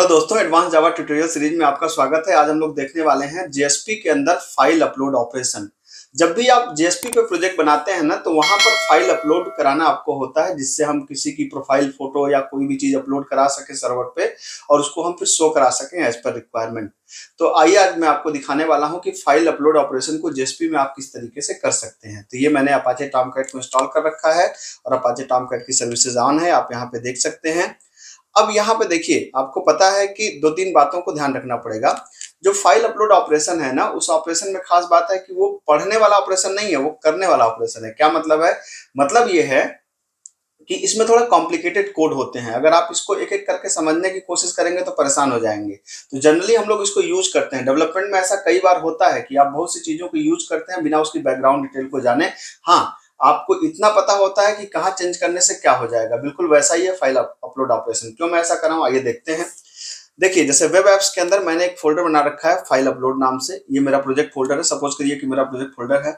Hello दोस्तों, advance जावा tutorial series में आपका स्वागत है। आज हम लोग देखने वाले हैं जेएसपी के अंदर फाइल अपलोड ऑपरेशन। जब भी आप जेएसपी पे प्रोजेक्ट बनाते हैं ना, तो वहां पर फाइल अपलोड कराना आपको होता है, जिससे हम किसी की प्रोफाइल फोटो या कोई भी चीज अपलोड करा सके सर्वर पे और उसको हम फिर शो करा सकें एज पर रिक्वायरमेंट। तो आइए आज मैं आपको दिखाने वाला हूँ कि फाइल अपलोड ऑपरेशन को जेएसपी में आप किस तरीके से कर सकते हैं। तो ये मैंने अपाचे टॉमकैट को इंस्टॉल कर रखा है और अपाचे टॉमकैट की सर्विसेज ऑन है, आप यहाँ पे देख सकते हैं। अब यहाँ पे देखिए, आपको पता है कि दो तीन बातों को ध्यान रखना पड़ेगा। जो फाइल अपलोड ऑपरेशन है ना, उस ऑपरेशन में खास बात है कि वो पढ़ने वाला ऑपरेशन नहीं है, वो करने वाला ऑपरेशन है। क्या मतलब है? मतलब ये है कि इसमें थोड़ा कॉम्प्लिकेटेड कोड होते हैं। अगर आप इसको एक एक करके समझने की कोशिश करेंगे तो परेशान हो जाएंगे। तो जनरली हम लोग इसको यूज करते हैं। डेवलपमेंट में ऐसा कई बार होता है कि आप बहुत सी चीजों को यूज करते हैं बिना उसकी बैकग्राउंड डिटेल को जाने। हाँ, आपको इतना पता होता है कि कहाँ चेंज करने से क्या हो जाएगा। बिल्कुल वैसा ही है फाइल अपलोड ऑपरेशन। क्यों मैं ऐसा कर रहा हूँ, आइए देखते हैं। देखिए, जैसे वेब एप्स के अंदर मैंने एक फोल्डर बना रखा है फाइल अपलोड नाम से। ये मेरा प्रोजेक्ट फोल्डर है। सपोज करिए कि मेरा प्रोजेक्ट फोल्डर है।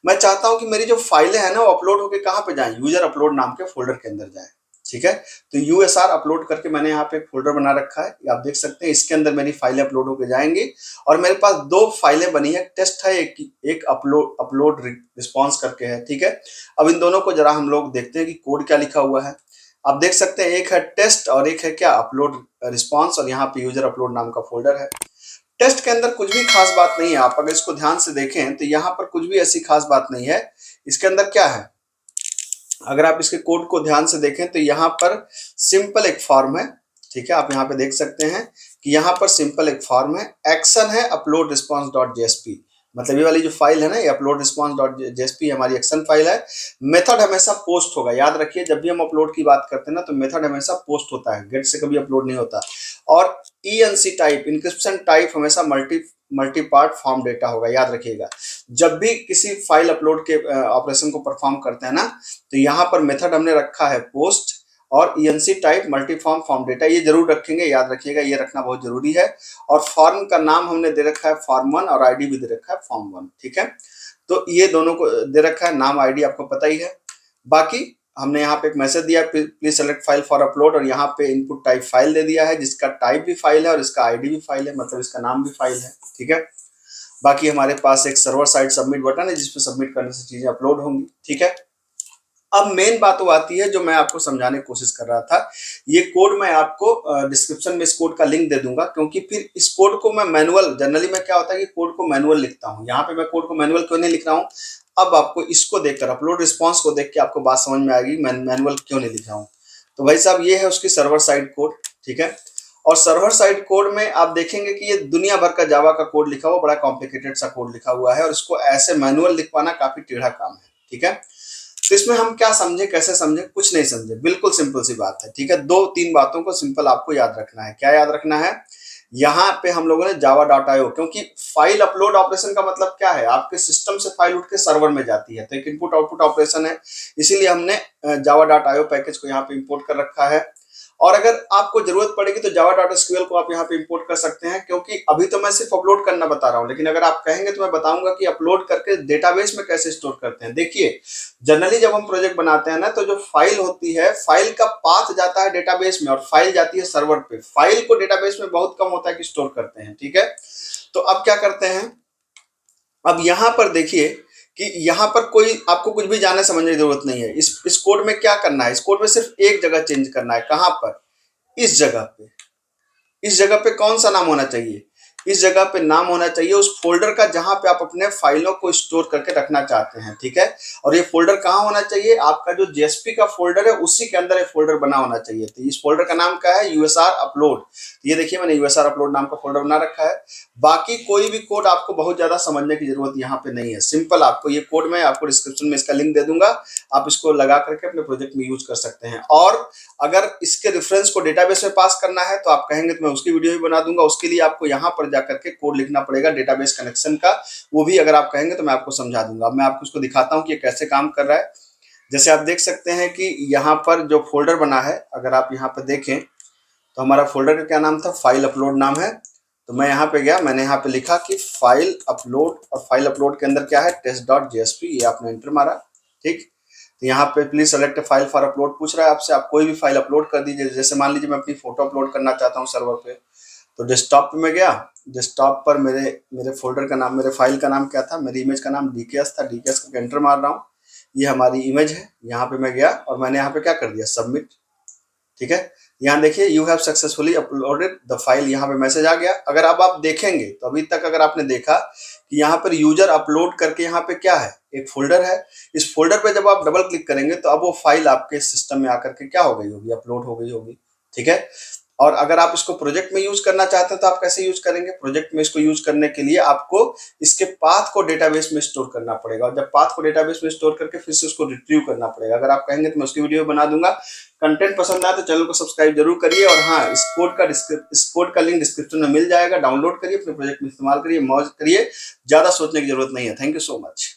मैं चाहता हूं कि मेरी जो फाइलें हैं ना, वो अपलोड होकर कहाँ पे जाएं, यूजर अपलोड नाम के फोल्डर के अंदर जाए। ठीक है, तो यूएसआर अपलोड करके मैंने यहाँ पे एक फोल्डर बना रखा है, आप देख सकते हैं। इसके अंदर मेरी फाइलें अपलोड होकर जाएंगी और मेरे पास दो फाइलें बनी है, टेस्ट है, एक अपलोड रिस्पॉन्स करके है। ठीक है, अब इन दोनों को जरा हम लोग देखते हैं कि कोड क्या लिखा हुआ है। आप देख सकते हैं, एक है टेस्ट और एक है क्या, अपलोड रिस्पॉन्स, और यहाँ पे यूजर अपलोड नाम का फोल्डर है। टेस्ट के अंदर कुछ भी खास बात नहीं है। आप अगर इसको ध्यान से देखें तो यहाँ पर कुछ भी ऐसी खास बात नहीं है। इसके अंदर क्या है, अगर आप इसके कोड को ध्यान से देखें तो यहाँ पर सिंपल एक फॉर्म है। ठीक है, आप यहाँ पे देख सकते हैं कि यहाँ पर सिंपल एक फॉर्म है। एक्शन है अपलोड रिस्पॉन्स डॉट जेएसपी, मतलब ये वाली जो फाइल है ना, ये अपलोड रिस्पॉन्स डॉट जेएसपी हमारी एक्शन फाइल है। मेथड हमेशा पोस्ट होगा, याद रखिए। जब भी हम अपलोड की बात करते हैं ना, तो मेथड हमेशा पोस्ट होता है, गेट से कभी अपलोड नहीं होता। और ईएनसी टाइप, इंक्रिप्शन टाइप हमेशा मल्टी पार्ट फॉर्म डेटा होगा, याद रखिएगा। जब भी किसी फाइल अपलोड के ऑपरेशन को परफॉर्म करते हैं ना, तो यहाँ पर मेथड हमने रखा है पोस्ट और ENC type multiform form data, ये जरूर रखेंगे, याद रखिएगा, ये रखना बहुत जरूरी है। और फॉर्म का नाम हमने दे रखा है फॉर्म 1 और आईडी भी दे रखा है फॉर्म 1। ठीक है, तो ये दोनों को दे रखा है, नाम आईडी आपको पता ही है। बाकी हमने यहाँ पे एक मैसेज दिया, please select file for upload, और यहाँ पे इनपुट टाइप फाइल दे दिया है, जिसका टाइप भी फाइल है और इसका आईडी भी फाइल है, मतलब इसका नाम भी फाइल है। ठीक है, बाकी हमारे पास एक सर्वर साइड सबमिट बटन है, जिसपे सबमिट करने से चीजें अपलोड होंगी। ठीक है, अब मेन बात वो आती है जो मैं आपको समझाने की कोशिश कर रहा था। ये कोड मैं आपको डिस्क्रिप्शन में इस कोड का लिंक दे दूंगा, क्योंकि फिर इस कोड को मैं मैनुअल, जनरली मैं क्या होता है कि कोड को मैनुअल लिखता हूँ। यहाँ पे मैं कोड को मैनुअल क्यों नहीं लिख रहा हूँ, अब आपको इसको देखकर, अपलोड रिस्पॉन्स को देख के आपको बात समझ में आएगी मैं मैनुअल क्यों नहीं लिख रहा हूँ। तो भाई साहब, ये है उसकी सर्वर साइड कोड। ठीक है, और सर्वर साइड कोड में आप देखेंगे कि ये दुनिया भर का जावा का कोड लिखा हुआ, बड़ा कॉम्प्लिकेटेड सा कोड लिखा हुआ है, और इसको ऐसे मैनुअल लिख पाना काफी टेढ़ा काम है। ठीक है, तो इसमें हम क्या समझे, कैसे समझे, कुछ नहीं समझे, बिल्कुल सिंपल सी बात है। ठीक है, दो तीन बातों को सिंपल आपको याद रखना है। क्या याद रखना है? यहाँ पे हम लोगों ने java.io, क्योंकि फाइल अपलोड ऑपरेशन का मतलब क्या है, आपके सिस्टम से फाइल उठ के सर्वर में जाती है, तो एक इनपुट आउटपुट ऑपरेशन है। इसीलिए हमने java.io पैकेज को यहाँ पे इंपोर्ट कर रखा है। और अगर आपको जरूरत पड़ेगी तो java.sql को आप यहाँ पे इंपोर्ट कर सकते हैं, क्योंकि अभी तो मैं सिर्फ अपलोड करना बता रहा हूँ, लेकिन अगर आप कहेंगे तो मैं बताऊंगा कि अपलोड करके डेटाबेस में कैसे स्टोर करते हैं। देखिए, जनरली जब हम प्रोजेक्ट बनाते हैं ना, तो जो फाइल होती है, फाइल का पाथ जाता है डेटाबेस में और फाइल जाती है सर्वर पे। फाइल को डेटाबेस में बहुत कम होता है कि स्टोर करते हैं। ठीक है, तो अब क्या करते हैं, अब यहाँ पर देखिए कि यहाँ पर कोई आपको कुछ भी जानने समझने की जरूरत नहीं है। इस कोड में क्या करना है, इस कोड में सिर्फ एक जगह चेंज करना है। कहाँ पर? इस जगह पे। इस जगह पे कौन सा नाम होना चाहिए? इस जगह पे नाम होना चाहिए उस फोल्डर का जहां पे आप अपने फाइलों को स्टोर करके रखना चाहते हैं। ठीक है, और ये फोल्डर कहाँ होना चाहिए? आपका जो जेएसपी का फोल्डर है उसी के अंदर ये फोल्डर बना होना चाहिए। तो इस फोल्डर का नाम क्या है? USR upload. ये देखिए, मैंने यूएसआर अपलोड नाम का फोल्डर बना रखा है। बाकी कोई भी कोड आपको बहुत ज्यादा समझने की जरूरत यहाँ पे नहीं है। सिंपल, आपको ये कोड मैं आपको डिस्क्रिप्शन में इसका लिंक दे दूंगा, आप इसको लगा करके अपने प्रोजेक्ट में यूज कर सकते हैं। और अगर इसके रेफरेंस को डेटाबेस में पास करना है तो आप कहेंगे तो मैं उसकी वीडियो भी बना दूंगा। उसके लिए आपको यहाँ पर जाकर के कोड लिखना पड़ेगा डेटाबेस कनेक्शन का, वो भी अगर आप कहेंगे तो मैं आपको समझा दूंगा। अब मैं आपको इसको दिखाता हूँ कि ये कैसे काम कर रहा है। जैसे आप देख सकते हैं कि यहाँ पर जो फोल्डर बना है, अगर आप यहाँ पर देखें तो हमारा फोल्डर का क्या नाम था? फाइल अपलोड नाम है। तो मैं यहाँ पे गया, मैंने यहाँ पे लिखा कि फाइल अपलोड, और फाइल अपलोड के अंदर क्या है? टेस्ट.जेएसपी, ये आपने एंटर मारा। ठीक, तो यहाँ पे please select file for upload पूछ रहा है आपसे, आप कोई भी फाइल अपलोड कर दीजिए। जैसे मान लीजिए मैं अपनी फोटो अपलोड करना चाहता हूँ सर्वर पे, तो डेस्कटॉप पे मैं गया, डेस्कटॉप पर मेरे फोल्डर का नाम, मेरे फाइल का नाम क्या था, मेरी इमेज का नाम डीकेएस था, डीकेएस का एंटर मार रहा हूँ। ये हमारी इमेज है, यहाँ पे मैं गया और मैंने यहाँ पे क्या कर दिया, सबमिट। ठीक है, यहाँ देखिए you have successfully uploaded the file, यहाँ पे मैसेज आ गया। अगर अब आप देखेंगे तो अभी तक अगर आपने देखा कि यहाँ पर यूजर अपलोड करके यहाँ पे क्या है, एक फोल्डर है। इस फोल्डर पे जब आप डबल क्लिक करेंगे तो अब वो फाइल आपके सिस्टम में आकर के क्या हो गई होगी, अपलोड हो गई होगी। ठीक है, और अगर आप इसको प्रोजेक्ट में यूज करना चाहते हैं तो आप कैसे यूज करेंगे, प्रोजेक्ट में इसको यूज करने के लिए आपको इसके पाथ को डेटाबेस में स्टोर करना पड़ेगा, और जब पाथ को डेटाबेस में स्टोर करके फिर से उसको रिट्रीव करना पड़ेगा। अगर आप कहेंगे तो मैं उसकी वीडियो बना दूंगा। कंटेंट पसंद आए तो चैनल को सब्सक्राइब जरूर करिए, और हाँ, इस कोड का लिंक डिस्क्रिप्शन में मिल जाएगा, डाउनलोड करिए, अपने प्रोजेक्ट में इस्तेमाल करिए, मौज करिए, ज्यादा सोचने की जरूरत नहीं है। Thank you so much.